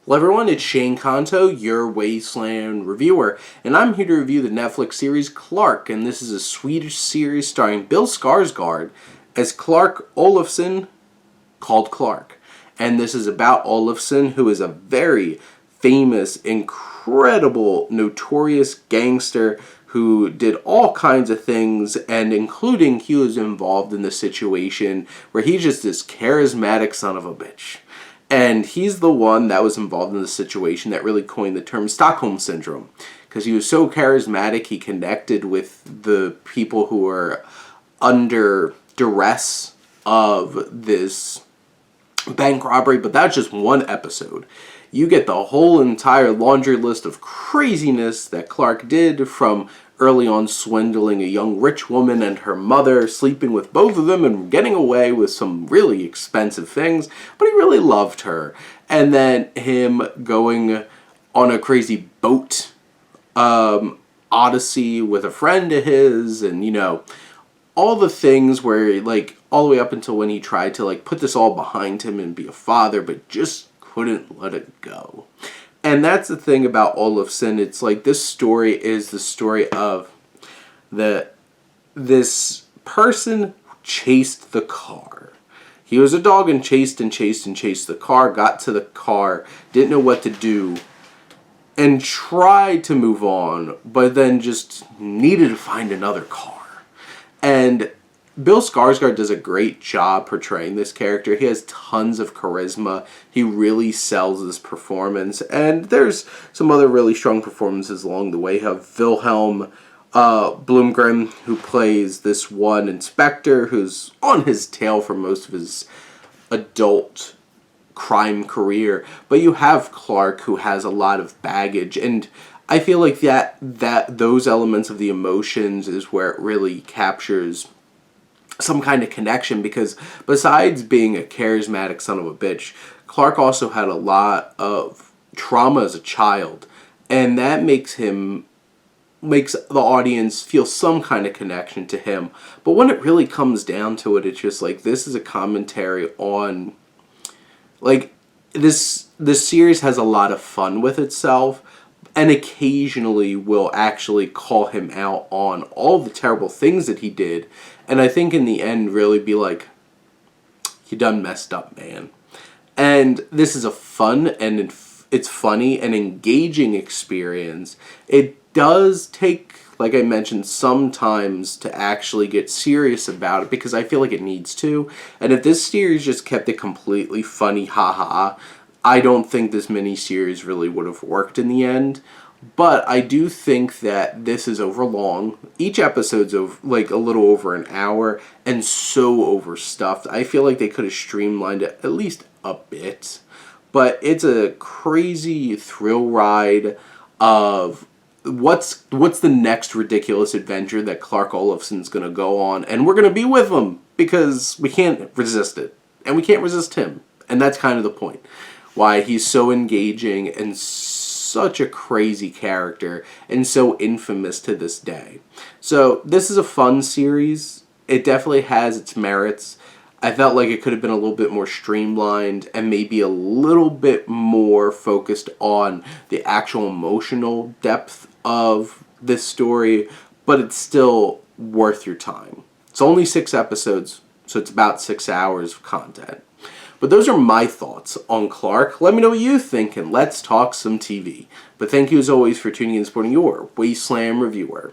Hello everyone, it's Shane Kanto, your Wasteland reviewer, and I'm here to review the Netflix series Clark, and this is a Swedish series starring Bill Skarsgard as Clark Olofsson, called Clark. And this is about Olofsson, who is a very famous, incredible, notorious gangster who did all kinds of things, and including he was involved in the situation where he's just this charismatic son of a bitch. And he's the one that was involved in the situation that really coined the term Stockholm Syndrome. Because he was so charismatic, he connected with the people who were under duress of this bank robbery. But that's just one episode. You get the whole entire laundry list of craziness that Clark did, from early on swindling a young rich woman and her mother, sleeping with both of them and getting away with some really expensive things, but he really loved her. And then him going on a crazy boat odyssey with a friend of his, and all the things where, like, all the way up until when he tried to, like, put this all behind him and be a father, but just couldn't let it go. And that's the thing about Olofsson. It's like this story is the story of this person who chased the car. He was a dog and chased the car, got to the car, didn't know what to do, and tried to move on, but then just needed to find another car. And Bill Skarsgard does a great job portraying this character. He has tons of charisma. He really sells this performance. And there's some other really strong performances along the way. You have Vilhelm Blodgren, who plays this one inspector who's on his tail for most of his adult crime career. But you have Clark, who has a lot of baggage. And I feel like that those elements of the emotions is where it really captures some kind of connection, because besides being a charismatic son of a bitch, Clark also had a lot of trauma as a child, and that makes the audience feel some kind of connection to him. But when it really comes down to it, it's just like, this is a commentary on, like, this series has a lot of fun with itself, and occasionally will actually call him out on all the terrible things that he did. And I think in the end really be like, you done messed up, man. And this is a fun, and it's funny and engaging experience. It does take, like I mentioned, sometimes to actually get serious about it, because I feel like it needs to. And if this series just kept it completely funny, haha, I don't think this miniseries really would have worked in the end. But I do think that this is overlong. Each episode's like a little over an hour, and so overstuffed. I feel like they could have streamlined it at least a bit. But it's a crazy thrill ride of what's the next ridiculous adventure that Clark Olofsson's going to go on. And we're going to be with him, because we can't resist it. And we can't resist him. And that's kind of the point. Why he's so engaging and such a crazy character, and so infamous to this day. So this is a fun series. It definitely has its merits. I felt like it could have been a little bit more streamlined and maybe a little bit more focused on the actual emotional depth of this story, but it's still worth your time. It's only 6 episodes, so it's about 6 hours of content. But those are my thoughts on Clark. Let me know what you think, and let's talk some TV. But thank you as always for tuning in and supporting your Wasteland reviewer.